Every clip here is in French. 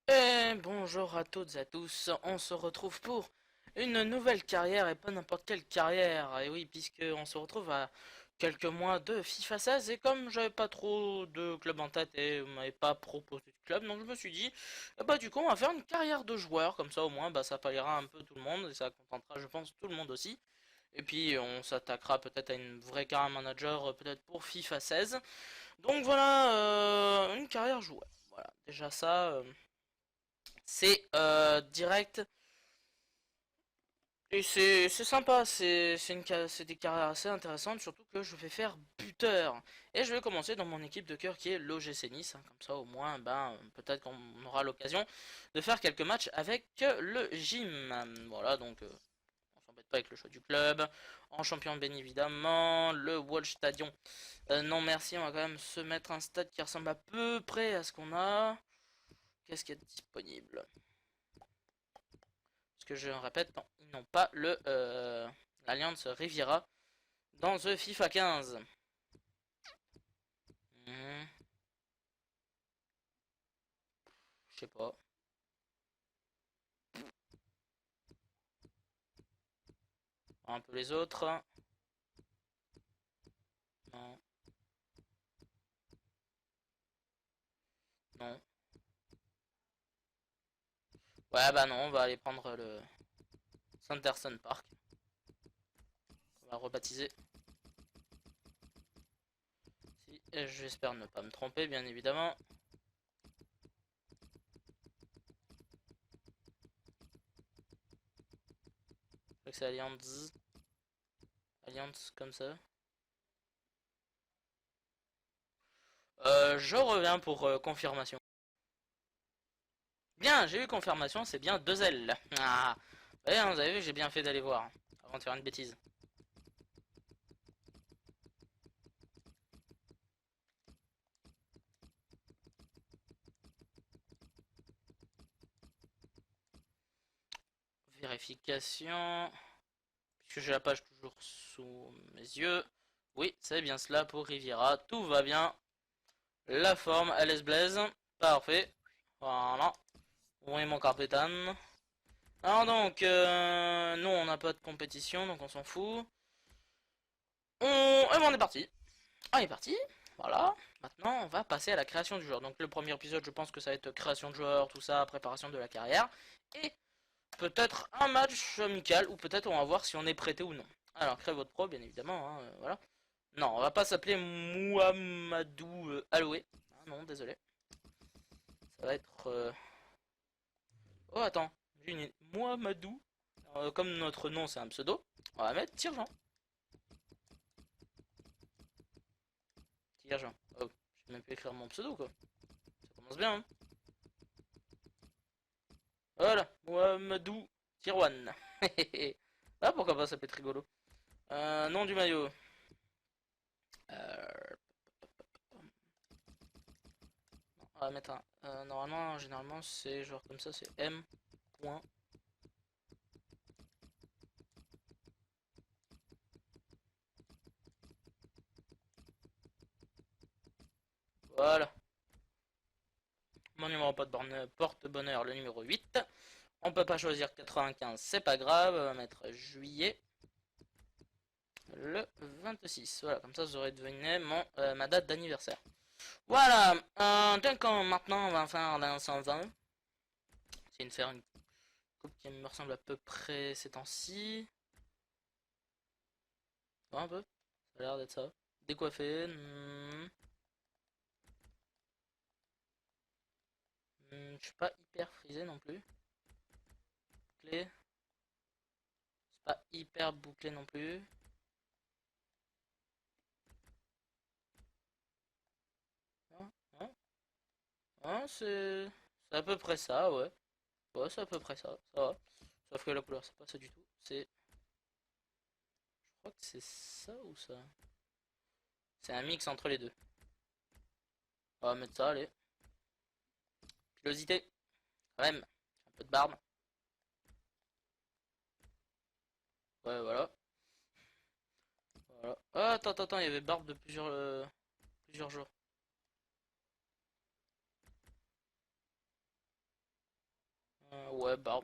Et bonjour à toutes et à tous, on se retrouve pour une nouvelle carrière et pas n'importe quelle carrière. Et oui, puisque on se retrouve à quelques mois de FIFA 16 et comme j'avais pas trop de club en tête et vous m'avez pas proposé de club, donc je me suis dit, bah du coup on va faire une carrière de joueur, comme ça au moins bah ça palliera un peu tout le monde et ça contentera je pense tout le monde aussi. Et puis on s'attaquera peut-être à une vraie carrière manager, peut-être pour FIFA 16. Donc voilà, une carrière joueur. Voilà, déjà ça. C'est direct et c'est sympa, c'est des carrières assez intéressantes, surtout que je vais faire buteur. Et je vais commencer dans mon équipe de cœur qui est l'OGC Nice, hein, comme ça au moins ben peut-être qu'on aura l'occasion de faire quelques matchs avec le gym. Voilà donc on s'embête pas avec le choix du club. En champion bien évidemment, le Wall Stadion. Non merci, on va quand même se mettre un stade qui ressemble à peu près à ce qu'on a. Qu'est-ce qui est disponible? Parce que je répète, non, ils n'ont pas le l'Alliance Riviera dans The FIFA 15. Hmm, je sais pas. Un peu les autres. Non, non. Ouais, bah non, on va aller prendre le Sanderson Park. On va rebaptiser. Si, j'espère ne pas me tromper, bien évidemment. Je crois que c'est Alliance. Alliance comme ça. Je reviens pour confirmation. Bien, j'ai eu confirmation, c'est bien 2L. Ah, ouais, hein, vous avez vu, j'ai bien fait d'aller voir avant de faire une bêtise. Vérification. Puisque j'ai la page toujours sous mes yeux. Oui, c'est bien cela pour Riviera. Tout va bien. La forme, elle est blaze. Parfait. Voilà. Où est mon carpétane? Alors donc, nous on n'a pas de compétition, donc on s'en fout. Et bon, on est parti. On est parti. Voilà. Maintenant, on va passer à la création du joueur. Donc le premier épisode, je pense que ça va être création de joueur, tout ça, préparation de la carrière. Et peut-être un match amical, ou peut-être on va voir si on est prêté ou non. Alors, créez votre pro, bien évidemment, hein, voilà. Non, on va pas s'appeler Mouhamadou Aloué. Ah non, désolé. Ça va être... Oh, attends. J'ai une... Mouhamadou. Comme notre nom, c'est un pseudo, on va mettre Tire-Jean. Tire-Jean. Oh, je vais même pas écrire mon pseudo, quoi. Ça commence bien, hein. Voilà. Mouhamadou Tirwan. Ah, pourquoi pas, ça peut être rigolo. Nom du maillot. Euh, On va mettre un... normalement, généralement, c'est genre comme ça, c'est M. Point. Voilà. Mon numéro porte-bonheur, le numéro 8. On peut pas choisir 95, c'est pas grave. On va mettre juillet. Le 26. Voilà, comme ça, vous aurez deviné ma date d'anniversaire. Voilà. Donc, maintenant, on va faire la 120. C'est faire une coupe qui me ressemble à peu près ces temps-ci. Un peu. Ça a l'air d'être ça. Décoiffé. Je suis pas hyper frisé non plus. Bouclé. C'est pas hyper bouclé non plus. Hein, hein, hein, c'est à peu près ça, ouais. Ouais, c'est à peu près ça, ça va. Sauf que la couleur, c'est pas ça du tout. C'est... Je crois que c'est ça ou ça. C'est un mix entre les deux. On va mettre ça, allez. Pilosité. Quand même. Un peu de barbe. Ouais, voilà. Voilà. Ah, attends, il y avait barbe de plusieurs plusieurs jours. Ouais, bah.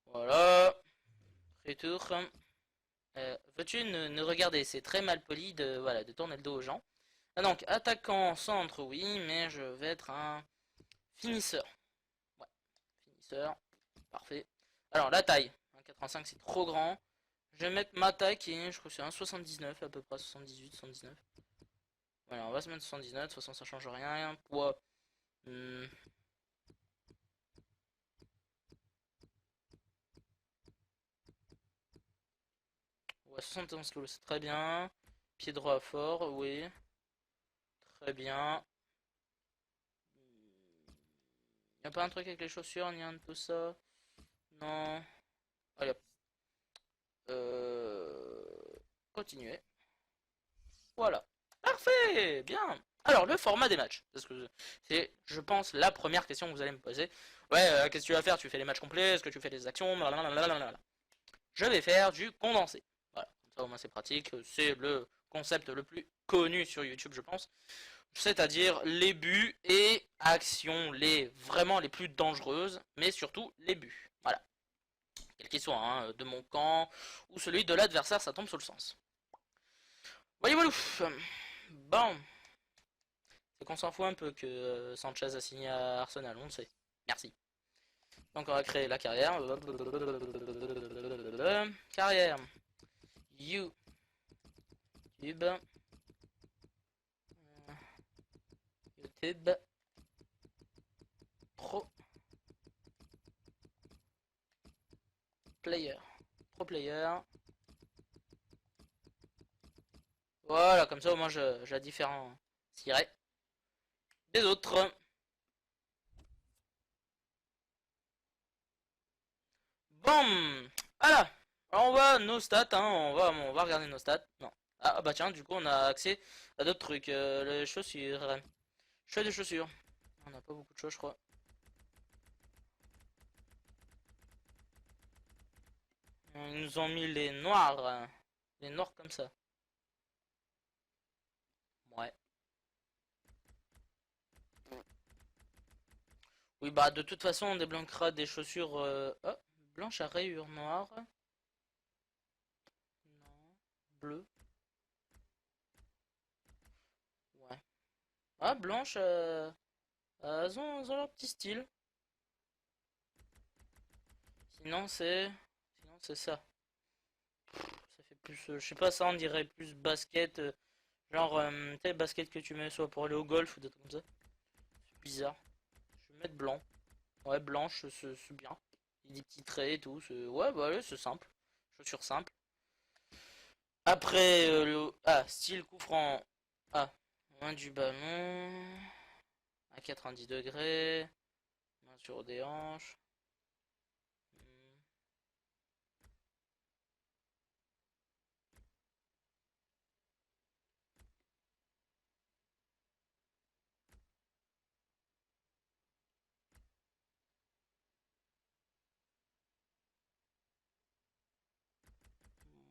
Voilà. Retour. Veux-tu ne regarder, c'est très mal poli de, voilà, de tourner le dos aux gens. Ah, donc, attaquant centre, oui, mais je vais être un finisseur. Ouais, finisseur. Parfait. Alors, la taille. 1,85 c'est trop grand. Je vais mettre ma taille qui est, je crois que c'est 1,79 à peu près, 78, 79. Voilà, on va se mettre 79, de toute façon ça change rien. Poids. hmm, Ouais, 71 kg, c'est très bien. Pied droit fort, oui. Très bien. Y a pas un truc avec les chaussures, ni un de tout ça? Non. Allez, hop. Continuer. Voilà. Parfait, bien. Alors, le format des matchs. Parce que c'est, je pense, la première question que vous allez me poser. Ouais, qu'est-ce que tu vas faire? Tu fais les matchs complets? Est-ce que tu fais des actions? Blablabla. Je vais faire du condensé. Voilà, comme ça au moins c'est pratique. C'est le concept le plus connu sur YouTube, je pense. C'est-à-dire les buts et actions vraiment les plus dangereuses, mais surtout les buts. Voilà. Quel qu'il soit, hein, de mon camp ou celui de l'adversaire, ça tombe sous le sens. Voyez voilà. Bon, c'est qu'on s'en fout un peu que Sanchez a signé à Arsenal, on le sait. Merci. Donc on va créer la carrière. Carrière. YouTube. YouTube. Pro player. Pro player. Voilà, comme ça au moins je la différencierai des autres. Bon, voilà. Alors on va nos stats, hein, on va regarder nos stats. Non. Ah bah tiens, du coup on a accès à d'autres trucs. Les chaussures. Choix des chaussures. On n'a pas beaucoup de choix, je crois. Ils nous ont mis les noirs. Les noirs comme ça. Ouais. Oui, bah de toute façon on débloquera des chaussures blanches à rayures noires. Non. Bleu. Ouais. Ah, blanches, elles ont leur petit style. Sinon c'est ça. Ça fait plus, je sais pas, ça on dirait plus basket. Genre, tu sais, basket que tu mets soit pour aller au golf ou des trucs comme ça. C'est bizarre. Je vais mettre blanc. Ouais, blanche, c'est bien. Il y a des petits traits et tout. Ouais, bah ouais, c'est simple. Chaussures simples. Après, style coup franc. Ah, loin du ballon. À 90 degrés. Main sur des hanches. Hmm.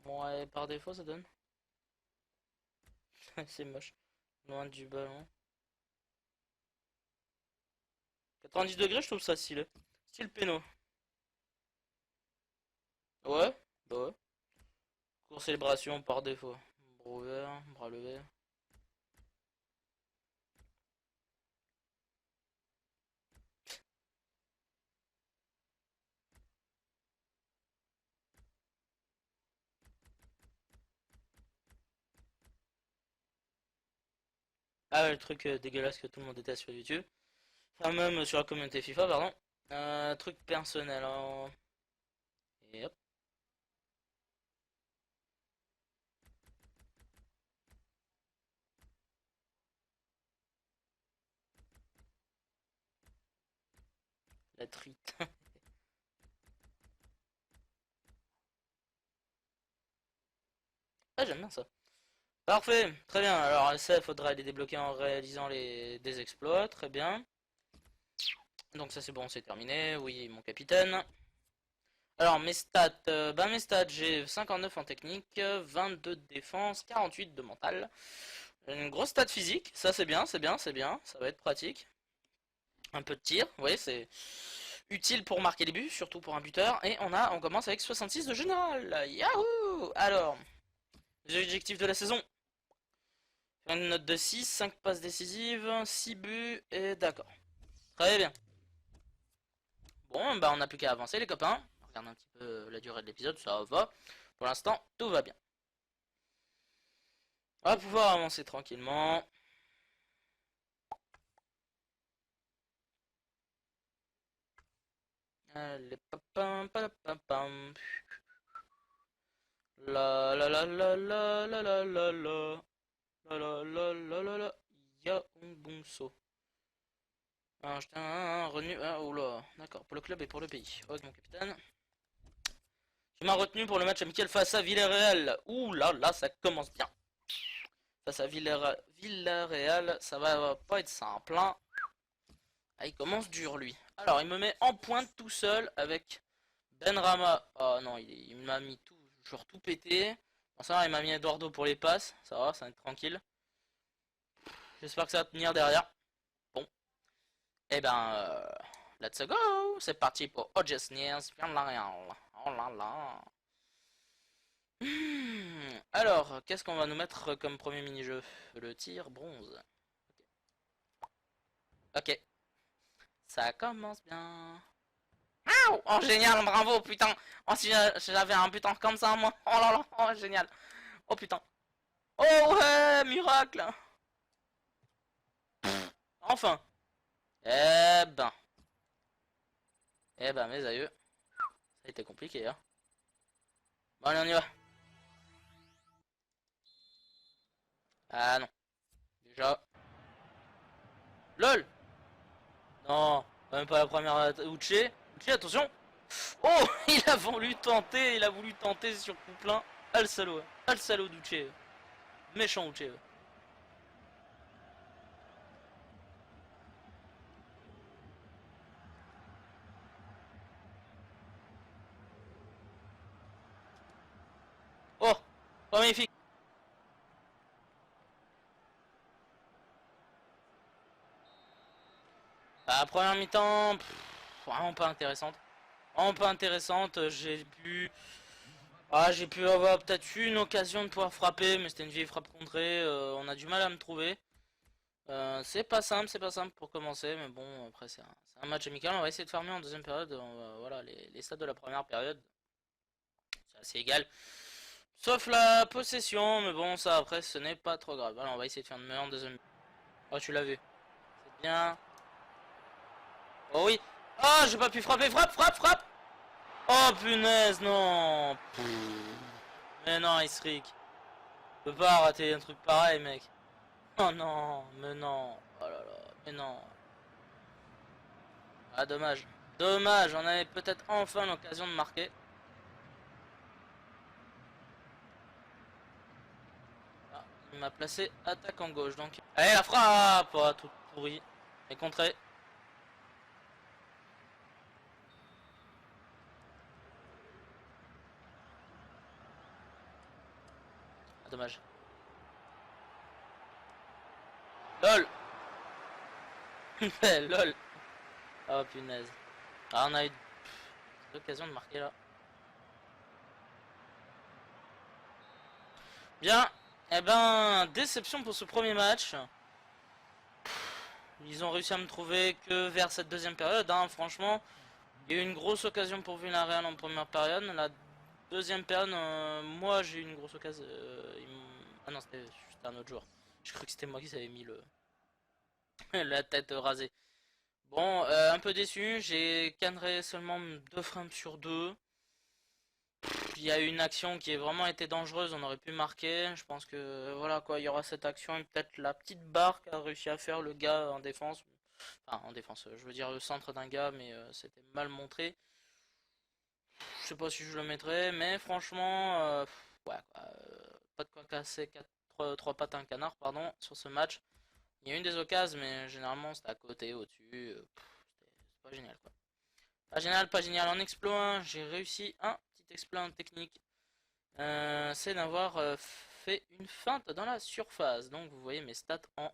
Ouais, par défaut, ça donne. C'est moche. Loin du ballon. 90 degrés, je trouve ça stylé. Style péno. Ouais, bah ouais. Cours célébration par défaut. Bras ouvert, bras levé. Ah ouais, le truc dégueulasse que tout le monde déteste sur YouTube. Enfin, même sur la communauté FIFA, pardon. Truc personnel, hein. Et hop. La truite. Ah, j'aime bien ça. Parfait, très bien. Alors ça, il faudra les débloquer en réalisant des exploits, très bien. Donc ça c'est bon, c'est terminé. Oui, mon capitaine. Alors mes stats, j'ai 59 en technique, 22 de défense, 48 de mental. Une grosse stat physique, ça c'est bien, c'est bien, c'est bien, ça va être pratique. Un peu de tir, vous voyez, c'est utile pour marquer les buts, surtout pour un buteur. Et on commence avec 66 de général. Yahoo! Alors, les objectifs de la saison. Faire une note de 6, 5 passes décisives, 6 buts, et d'accord. Très bien. Bon, bah on n'a plus qu'à avancer les copains. On regarde un petit peu la durée de l'épisode, ça va. Pour l'instant, tout va bien. On va pouvoir avancer tranquillement. Allez, papam, papam. La la la la la la la la la. La la la la la la. Ya un bon saut. Ah, j'étais un revenu. Ah, oula. D'accord, pour le club et pour le pays. Ok, mon capitaine. Tu m'as retenu pour le match amical face à Villarreal. Ouh là là, ça commence bien. Face à Villarreal, ça va pas être simple. Hein. Ah, il commence dur lui. Alors, il me met en pointe tout seul avec Benrahma. Oh non, il m'a mis tout, genre tout pété. Bon, ça va, il m'a mis Eduardo pour les passes. Ça va être tranquille. J'espère que ça va tenir derrière. Bon. Et ben, let's go. C'est parti pour Ojesniers. Oh là là. Alors, qu'est-ce qu'on va nous mettre comme premier mini-jeu? Le tir bronze. Ok, ça commence bien. Oh génial, bravo, putain. Oh si j'avais un butin comme ça, moi. Oh là là, oh génial. Oh putain. Oh ouais, miracle. Enfin. Eh ben. Eh ben, mes aïeux. Ça a été compliqué, hein. Bon, allez, on y va. Ah non. Déjà. LOL. Non. Même pas la première. Uche. Uche, attention. Oh, il a voulu tenter sur coup plein. Ah le salaud. Ah le salaud d'Uche. Méchant Uche. Oh, magnifique. La première mi-temps, vraiment pas intéressante. Vraiment pas intéressante. J'ai pu avoir peut-être une occasion de pouvoir frapper, mais c'était une vieille frappe contrée. On a du mal à me trouver. C'est pas simple pour commencer, mais bon, après c'est un match amical. On va essayer de faire mieux en deuxième période. Voilà, les stats de la première période, c'est assez égal. Sauf la possession, mais bon, ça après ce n'est pas trop grave. Alors on va essayer de faire mieux en deuxième. Oh, tu l'as vu. C'est bien. Oh oui. Oh, j'ai pas pu frapper. Frappe, frappe, frappe. Oh punaise, non. Mais non, Isric. Tu peux pas rater un truc pareil, mec. Oh non, mais non. Oh là là, mais non. Ah, dommage. Dommage, on avait peut-être enfin l'occasion de marquer. Ah, il m'a placé attaque en gauche, donc. Allez, la frappe. Oh, toute pourrie. Et contré. Ah, dommage. LOL. LOL. Oh punaise. Ah, on a eu l'occasion de marquer là. Bien. Eh ben, déception pour ce premier match. Ils ont réussi à me trouver que vers cette deuxième période, hein, franchement. Il y a eu une grosse occasion pour Villarreal en première période. La deuxième période, moi j'ai eu une grosse occasion. Ah non, c'était un autre joueur. Je crois que c'était moi qui s'avait mis la tête rasée. Bon, un peu déçu. J'ai cadré seulement 2 frames sur 2. Il y a eu une action qui a vraiment été dangereuse, on aurait pu marquer. Je pense que voilà quoi, il y aura cette action et peut-être la petite barre qu'a réussi à faire le gars en défense. Enfin, en défense, je veux dire le centre d'un gars, mais c'était mal montré. Je sais pas si je le mettrais, mais franchement, ouais, quoi, pas de quoi casser 3 pattes à un canard, pardon, sur ce match. Il y a eu une des occasions, mais généralement c'était à côté, au-dessus. C'est pas génial quoi. Pas génial. En exploit 1, j'ai réussi un petit exploit technique. C'est d'avoir fait une feinte dans la surface. Donc vous voyez mes stats en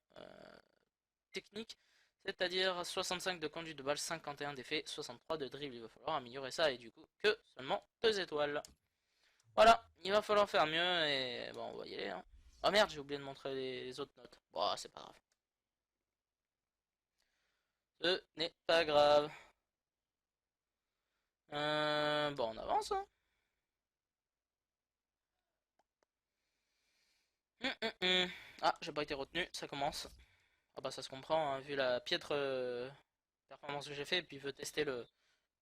technique. C'est-à-dire 65 de conduite de balle, 51 d'effet, 63 de dribble. Il va falloir améliorer ça et du coup que seulement 2 étoiles. Voilà, il va falloir faire mieux et bon, on va y aller. Hein. Oh merde, j'ai oublié de montrer les autres notes. Bon, c'est pas grave. Ce n'est pas grave. Bon, on avance. Hein. Ah, j'ai pas été retenu, ça commence. Ah bah ça se comprend, hein, vu la piètre performance que j'ai fait, et puis il veut tester le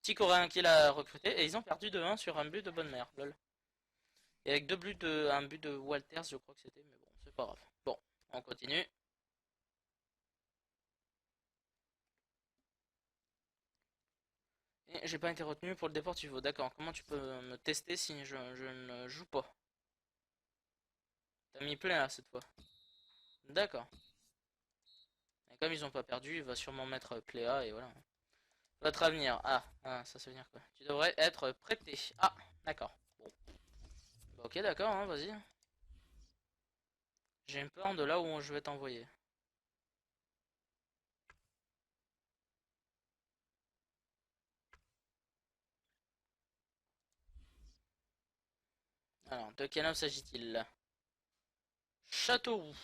petit coréen qu'il a recruté, et ils ont perdu de 1 sur un but de bonne mère, lol. Et avec un but de Walters, je crois que c'était, mais bon, c'est pas grave. Bon, on continue. Et j'ai pas été retenu pour le Deportivo, d'accord. Comment tu peux me tester si je ne joue pas? T'as mis plein là cette fois. D'accord. Et comme ils ont pas perdu, il va sûrement mettre Pléa et voilà. Votre avenir. Ça veut dire quoi? Tu devrais être prêté. Ah, d'accord. Bon. Bah, ok, d'accord, hein, vas-y. J'ai une peur de là où je vais t'envoyer. Alors, de quel homme s'agit-il? Châteauroux.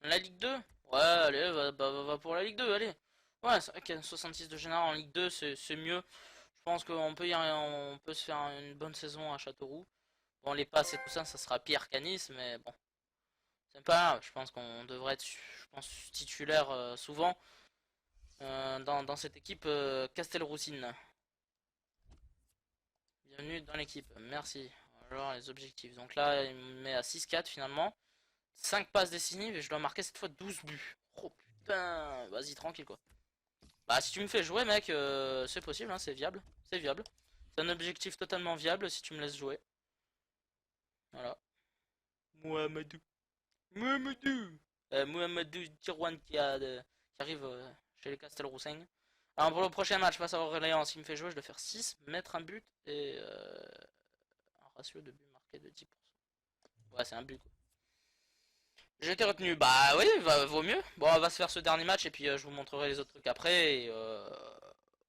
La Ligue 2? Ouais, allez, va pour la Ligue 2, allez. Ouais, c'est vrai qu'il y a 66 de général en Ligue 2, c'est mieux. Je pense qu'on peut, on peut se faire une bonne saison à Châteauroux. Bon, les passes et tout ça, ça sera pire qu'à Nice, mais bon. C'est pas grave, je pense qu'on devrait être, je pense, titulaire souvent dans cette équipe Castelroussine. Bienvenue dans l'équipe, merci. Alors les objectifs. Donc là, il me met à 6-4 finalement. 5 passes décisives et je dois marquer cette fois 12 buts. Oh putain, vas-y tranquille quoi. Bah si tu me fais jouer mec, c'est possible, hein, c'est viable. C'est viable. C'est un objectif totalement viable si tu me laisses jouer. Voilà. Mohamedou. Mohamedou. Mohamedou Tirouane qui arrive chez les Castelroussins. Alors pour le prochain match face à Orléans, s'il me fait jouer, je dois faire 6, mettre un but et un ratio de but marqué de 10%. Ouais, c'est un but quoi. J'ai été retenu. Bah oui, vaut mieux. Bon, on va se faire ce dernier match et puis je vous montrerai les autres trucs après. Et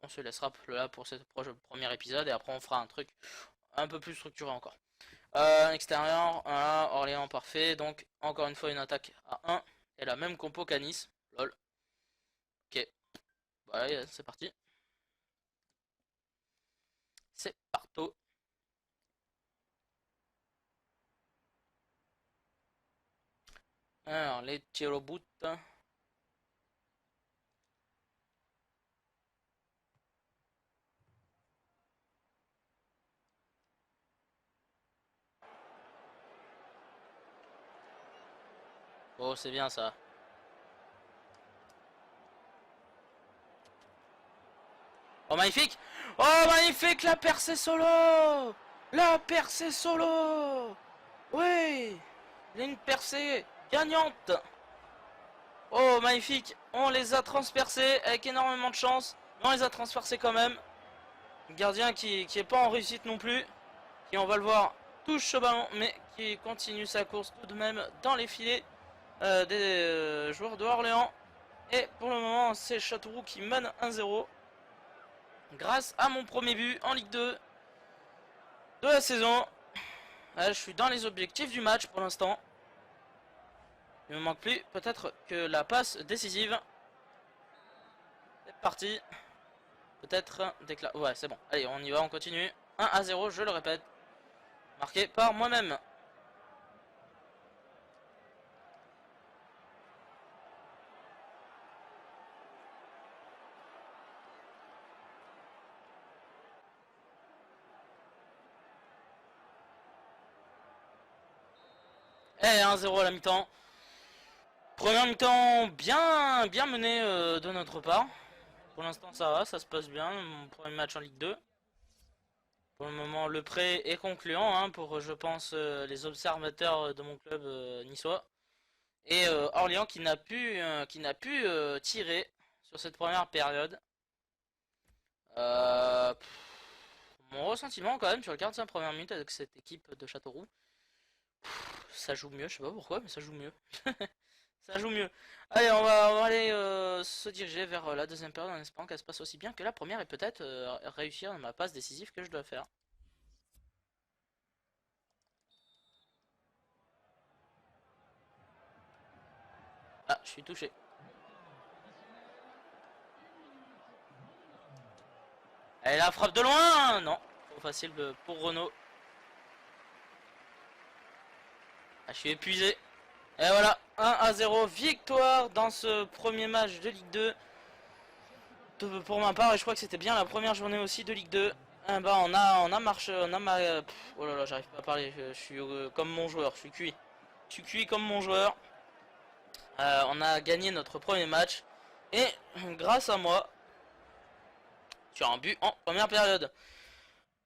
on se laissera là pour ce premier épisode et après on fera un truc un peu plus structuré encore. Extérieur, voilà, Orléans parfait. Donc encore une fois une attaque à 1 et la même compo qu'à Nice. Lol. Ok. Voilà, c'est parti. C'est partout. Alors les tirs au bout. Oh, c'est bien ça. Oh, magnifique! Oh, magnifique! La percée solo! La percée solo! Oui! Il y a une percée gagnante! Oh, magnifique! On les a transpercés avec énormément de chance. Mais on les a transpercés quand même. Gardien qui est pas en réussite non plus. Qui, on va le voir, touche ce ballon. Mais qui continue sa course tout de même dans les filets des joueurs de Orléans. Et pour le moment, c'est Châteauroux qui mène 1-0. Grâce à mon premier but en Ligue 2 de la saison. Je suis dans les objectifs du match pour l'instant. Il me manque plus peut-être que la passe décisive. C'est parti. Peut-être déclare. Ouais, c'est bon. Allez, on y va, on continue. 1-0, je le répète. Marqué par moi-même. Et 1-0 à la mi-temps. Première mi-temps bien mené de notre part. Pour l'instant ça va, ça se passe bien. Mon premier match en Ligue 2. Pour le moment le prêt est concluant hein, pour je pense les observateurs de mon club niçois. Et Orléans qui n'a pu tirer sur cette première période. Mon ressentiment quand même sur les 45 premières minutes avec cette équipe de Châteauroux, ça joue mieux, je sais pas pourquoi, mais ça joue mieux. Ça joue mieux. Allez, on va aller se diriger vers la deuxième période en espérant qu'elle se passe aussi bien que la première et peut-être réussir dans ma passe décisive que je dois faire. Ah, je suis touché. Et la frappe de loin! Non, trop facile pour Renault. Ah, je suis épuisé. Et voilà, 1-0, victoire dans ce premier match de Ligue 2. Pour ma part, et je crois que c'était bien la première journée aussi de Ligue 2. Eh ben, on a marché, oh là là, j'arrive pas à parler, je suis comme mon joueur, je suis cuit. Je suis cuit comme mon joueur. On a gagné notre premier match. Et grâce à moi, sur un but en première période.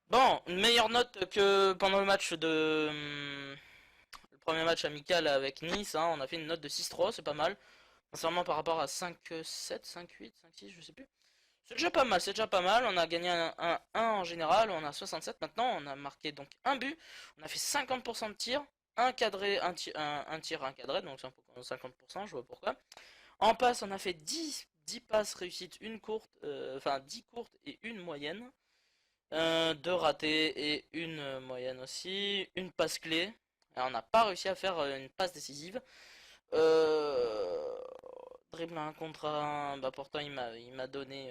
Bon, une meilleure note que pendant le match le premier match amical avec Nice, hein, on a fait une note de 6-3, c'est pas mal. Sincèrement par rapport à 5-7, 5-8, 5-6, je sais plus. C'est déjà pas mal, c'est déjà pas mal. On a gagné un 1 en général, on a 67 maintenant. On a marqué donc un but. On a fait 50% de tir, un cadré, un tir, un cadré, donc 50%, je vois pourquoi. En passe, on a fait 10 passes réussites, une courte, enfin 10 courtes et une moyenne. Deux ratés et une moyenne aussi. Une passe clé. Alors, on n'a pas réussi à faire une passe décisive. Euh, Dribble un contre un, bah pourtant il m'a donné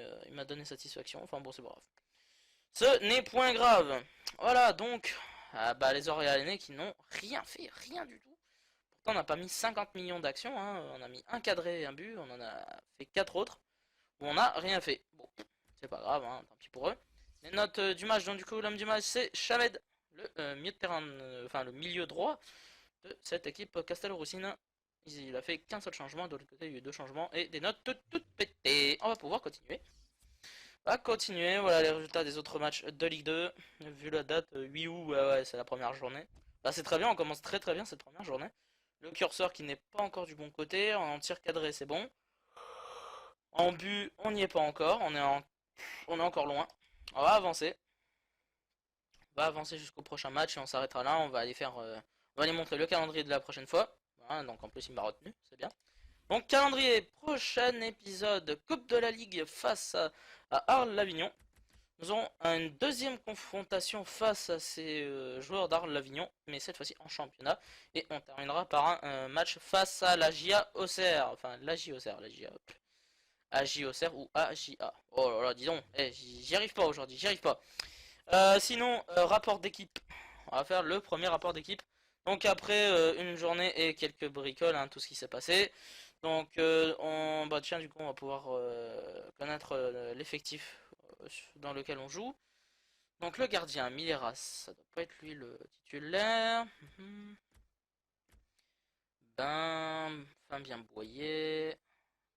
satisfaction. Enfin bon, c'est pas grave. Ce n'est point grave. Voilà donc, bah les Orléanais qui n'ont rien fait, rien du tout. Pourtant on n'a pas mis 50 millions d'actions, hein. On a mis un cadré et un but, on en a fait 4 autres où on n'a rien fait. Bon, c'est pas grave, hein, tant pis pour eux. Les notes du match, donc du coup l'homme du match c'est Chamed, le milieu de terrain, enfin le milieu droit de cette équipe Castel-Roussine. Il a fait qu'un seul changement, de l'autre côté il y a eu deux changements et des notes toutes pétées. On va pouvoir continuer. On va continuer, voilà les résultats des autres matchs de Ligue 2. Vu la date, 8 août, ouais, c'est la première journée. Bah, c'est très bien, on commence très bien cette première journée. Le curseur qui n'est pas encore du bon côté, en tir cadré c'est bon. En but, on n'y est pas encore, on est encore loin. On va avancer. On va avancer jusqu'au prochain match et on s'arrêtera là. On va aller faire, on va aller montrer le calendrier de la prochaine fois. Voilà, donc en plus il m'a retenu, c'est bien. Donc calendrier, prochain épisode, Coupe de la Ligue face à Arles-Lavignon. Nous aurons une deuxième confrontation face à ces joueurs d'Arles-Lavignon, mais cette fois-ci en championnat. Et on terminera par un match face à la JA Auxerre. Enfin, la JA Auxerre, la JA. AJ Auxerre ou AJA. Oh là là, dis donc, j'y arrive pas aujourd'hui, j'y arrive pas. Sinon, rapport d'équipe. On va faire le premier rapport d'équipe. Donc après une journée et quelques bricoles, hein, tout ce qui s'est passé. Donc bah tiens, du coup on va pouvoir connaître l'effectif dans lequel on joue. Donc le gardien, Mileras, ça doit pas être lui le titulaire. Ben, Fabien Boyer,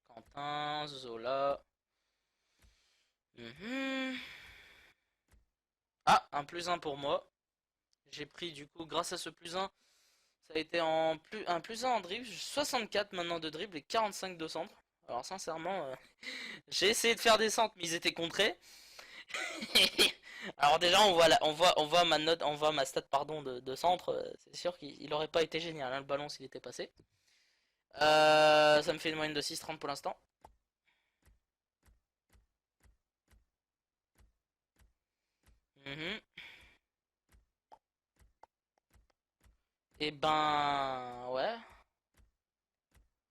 Quentin, Zola. Ah, un plus un pour moi. J'ai pris du coup, grâce à ce plus un, ça a été un plus un en dribble. 64 maintenant de dribble et 45 de centre. Alors sincèrement, j'ai essayé de faire des centres, mais ils étaient contrés. Alors déjà, on voit ma note, on voit ma stat pardon de centre. C'est sûr qu'il aurait pas été génial, hein, le ballon s'il était passé. Ça me fait une moyenne de 6,30 pour l'instant. Et ben ouais,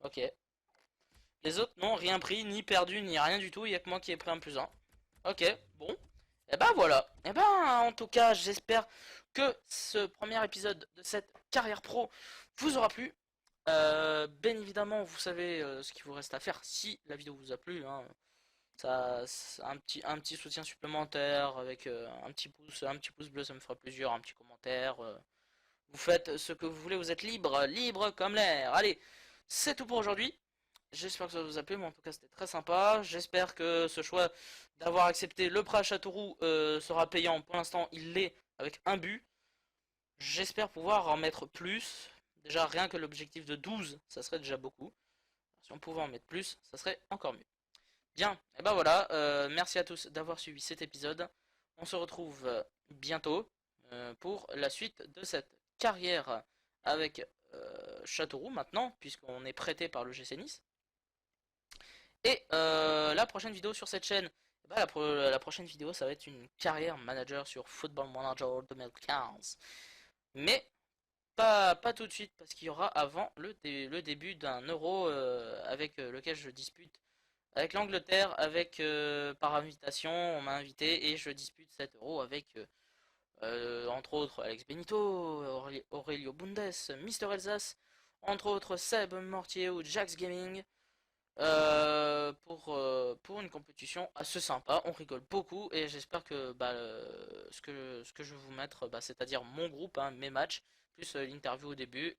ok. Les autres n'ont rien pris, ni perdu, ni rien du tout. Il n'y a que moi qui ai pris un plus un. Ok, bon. Et ben voilà. Et ben en tout cas, j'espère que ce premier épisode de cette carrière pro vous aura plu. Bien évidemment, vous savez ce qu'il vous reste à faire si la vidéo vous a plu, hein. Ça, un petit soutien supplémentaire avec un petit pouce bleu, ça me fera plaisir, un petit commentaire. Vous faites ce que vous voulez, vous êtes libre, libre comme l'air. Allez, c'est tout pour aujourd'hui. J'espère que ça vous a plu, mais en tout cas c'était très sympa. J'espère que ce choix d'avoir accepté le prêt à Châteauroux sera payant. Pour l'instant, il l'est avec un but. J'espère pouvoir en mettre plus. Déjà, rien que l'objectif de 12, ça serait déjà beaucoup. Si on pouvait en mettre plus, ça serait encore mieux. Bien, et ben voilà, merci à tous d'avoir suivi cet épisode. On se retrouve bientôt pour la suite de cette carrière avec Châteauroux maintenant, puisqu'on est prêté par le GC Nice. Et la prochaine vidéo sur cette chaîne, bah, la prochaine vidéo, ça va être une carrière manager sur Football Manager 2015. Mais pas tout de suite, parce qu'il y aura avant le début d'un euro avec lequel je dispute avec l'Angleterre, avec par invitation, on m'a invité et je dispute cet euro avec entre autres Alex Benito, Aurelio Bundes, Mister Elsace, entre autres Seb Mortier ou Jax Gaming. Pour une compétition assez sympa, on rigole beaucoup et j'espère que bah, ce que je vais vous mettre, bah, c'est-à-dire mon groupe, hein, mes matchs, plus l'interview au début,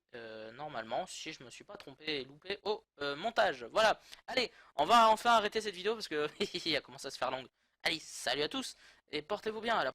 normalement, si je me suis pas trompé et loupé au montage. Voilà, allez, on va enfin arrêter cette vidéo parce que elle commence à se faire longue. Allez, salut à tous et portez-vous bien à la